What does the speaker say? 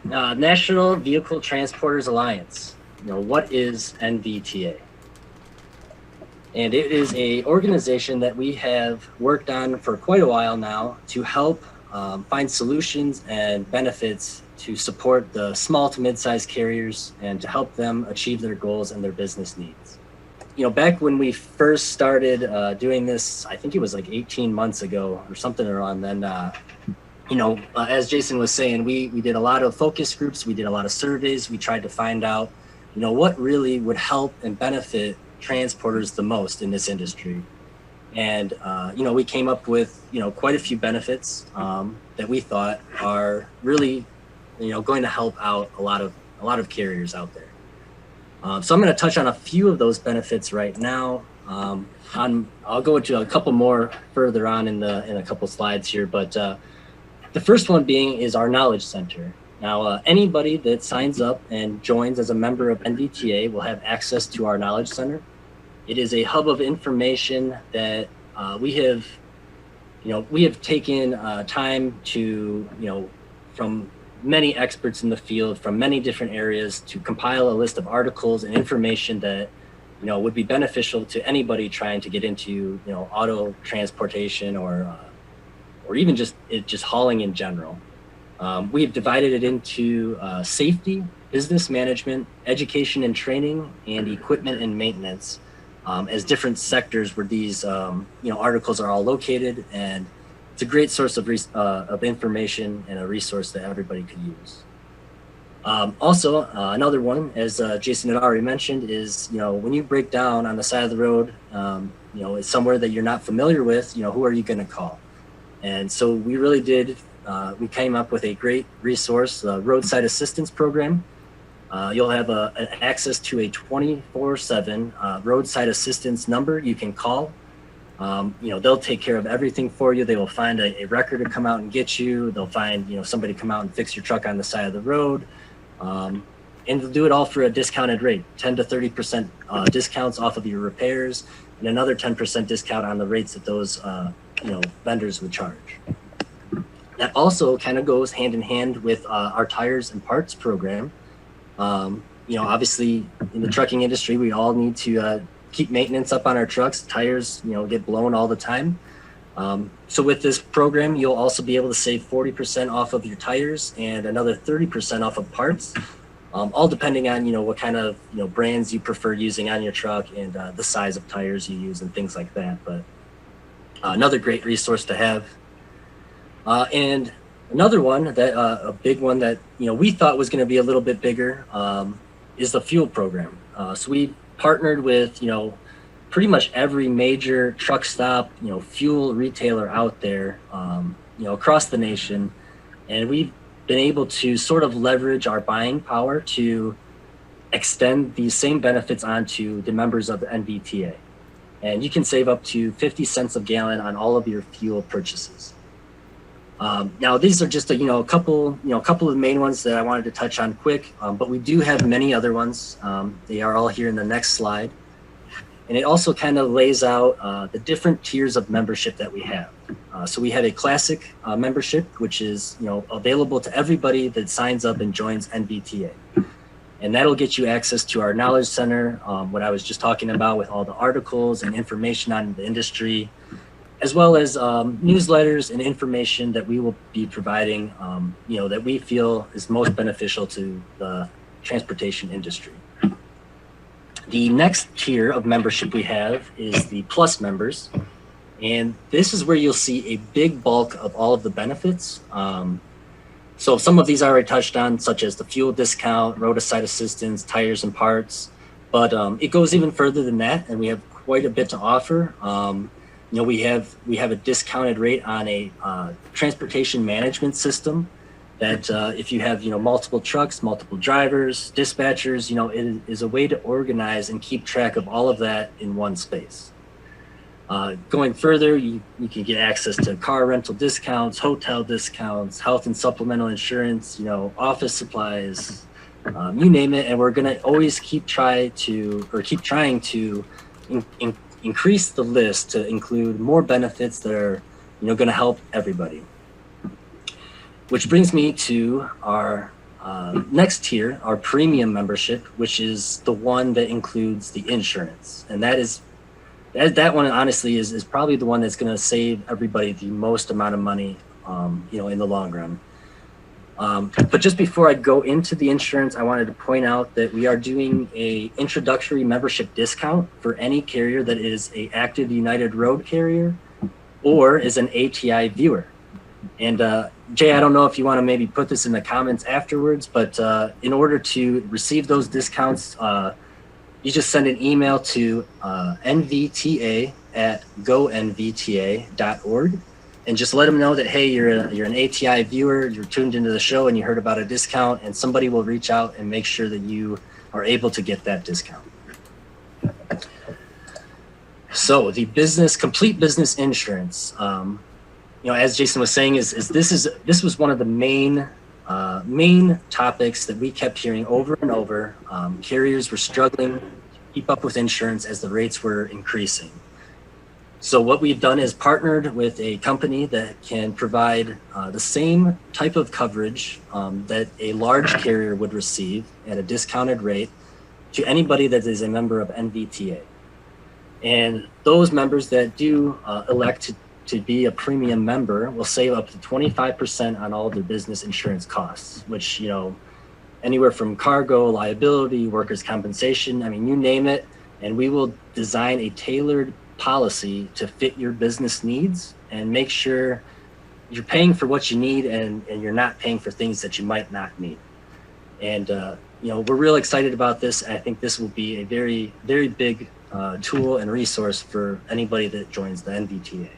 National Vehicle Transporters Alliance. What is NVTA? And it is a organization that we have worked on for quite a while now to help find solutions and benefits to support the small to mid-sized carriers and to help them achieve their goals and their business needs. Back when we first started doing this, I think it was like 18 months ago or something around then, as Jason was saying, we did a lot of focus groups, we did a lot of surveys, we tried to find out, what really would help and benefit transporters the most in this industry. And, we came up with, quite a few benefits that we thought are really, going to help out a lot of carriers out there. So I'm going to touch on a few of those benefits right now. I'll go into a couple more further on in a couple slides here, but the first one being is our Knowledge Center. Now, anybody that signs up and joins as a member of NVTA will have access to our Knowledge Center. It is a hub of information that we have taken time to, from many experts in the field from many different areas to compile a list of articles and information that, would be beneficial to anybody trying to get into, auto transportation or even just hauling in general. We have divided it into safety, business management, education and training, and equipment and maintenance as different sectors where these articles are all located, and it's a great source of information and a resource that everybody could use. Also, another one, as Jason had already mentioned, is when you break down on the side of the road, it's somewhere that you're not familiar with, who are you going to call? And so we really did, we came up with a great resource, the Roadside Assistance Program. You'll have access to a 24/7 roadside assistance number you can call. They'll take care of everything for you. They will find a wrecker to come out and get you. They'll find, somebody come out and fix your truck on the side of the road. And they'll do it all for a discounted rate, 10 to 30% discounts off of your repairs, and another 10% discount on the rates that those vendors would charge. That also kind of goes hand in hand with our tires and parts program. Obviously in the trucking industry, we all need to keep maintenance up on our trucks. Tires, get blown all the time. So with this program, you'll also be able to save 40% off of your tires and another 30% off of parts, all depending on, what kind of, brands you prefer using on your truck and the size of tires you use and things like that. But another great resource to have. And another one that a big one that we thought was going to be a little bit bigger is the fuel program. So we partnered with pretty much every major truck stop fuel retailer out there across the nation, and we've been able to sort of leverage our buying power to extend these same benefits onto the members of the NVTA. And you can save up to 50 cents a gallon on all of your fuel purchases. Now, these are just a couple of the main ones that I wanted to touch on quick, but we do have many other ones. They are all here in the next slide. And it also kind of lays out the different tiers of membership that we have. So we have a classic membership, which is available to everybody that signs up and joins NVTA. And that'll get you access to our Knowledge Center, what I was just talking about with all the articles and information on the industry, as well as newsletters and information that we will be providing, that we feel is most beneficial to the transportation industry. The next tier of membership we have is the Plus members. And this is where you'll see a big bulk of all of the benefits. So some of these I already touched on, such as the fuel discount, roadside assistance, tires and parts, but it goes even further than that, and we have quite a bit to offer. We have a discounted rate on a transportation management system that if you have multiple trucks, multiple drivers, dispatchers, it is a way to organize and keep track of all of that in one space. Going further, you can get access to car rental discounts, hotel discounts, health and supplemental insurance, office supplies, you name it. And we're going to always keep trying to increase the list to include more benefits that are, going to help everybody. Which brings me to our next tier, our premium membership, which is the one that includes the insurance. And that one honestly is probably the one that's going to save everybody the most amount of money, in the long run. But just before I go into the insurance, I wanted to point out that we are doing a introductory membership discount for any carrier that is a active United Road carrier or is an ATI viewer. And Jay, I don't know if you want to maybe put this in the comments afterwards, but in order to receive those discounts, you just send an email to nvta@gonvta.org. And just let them know that, hey, you're an ATI viewer, you're tuned into the show and you heard about a discount, and somebody will reach out and make sure that you are able to get that discount. So the complete business insurance, as Jason was saying, this was one of the main topics that we kept hearing over and over. Carriers were struggling to keep up with insurance as the rates were increasing. So what we've done is partnered with a company that can provide the same type of coverage that a large carrier would receive at a discounted rate to anybody that is a member of NVTA. And those members that do elect to be a premium member will save up to 25% on all of their business insurance costs, which, anywhere from cargo, liability, workers' compensation, you name it, and we will design a tailored policy to fit your business needs and make sure you're paying for what you need and you're not paying for things that you might not need. And we're real excited about this. I think this will be a very, very big tool and resource for anybody that joins the NVTA.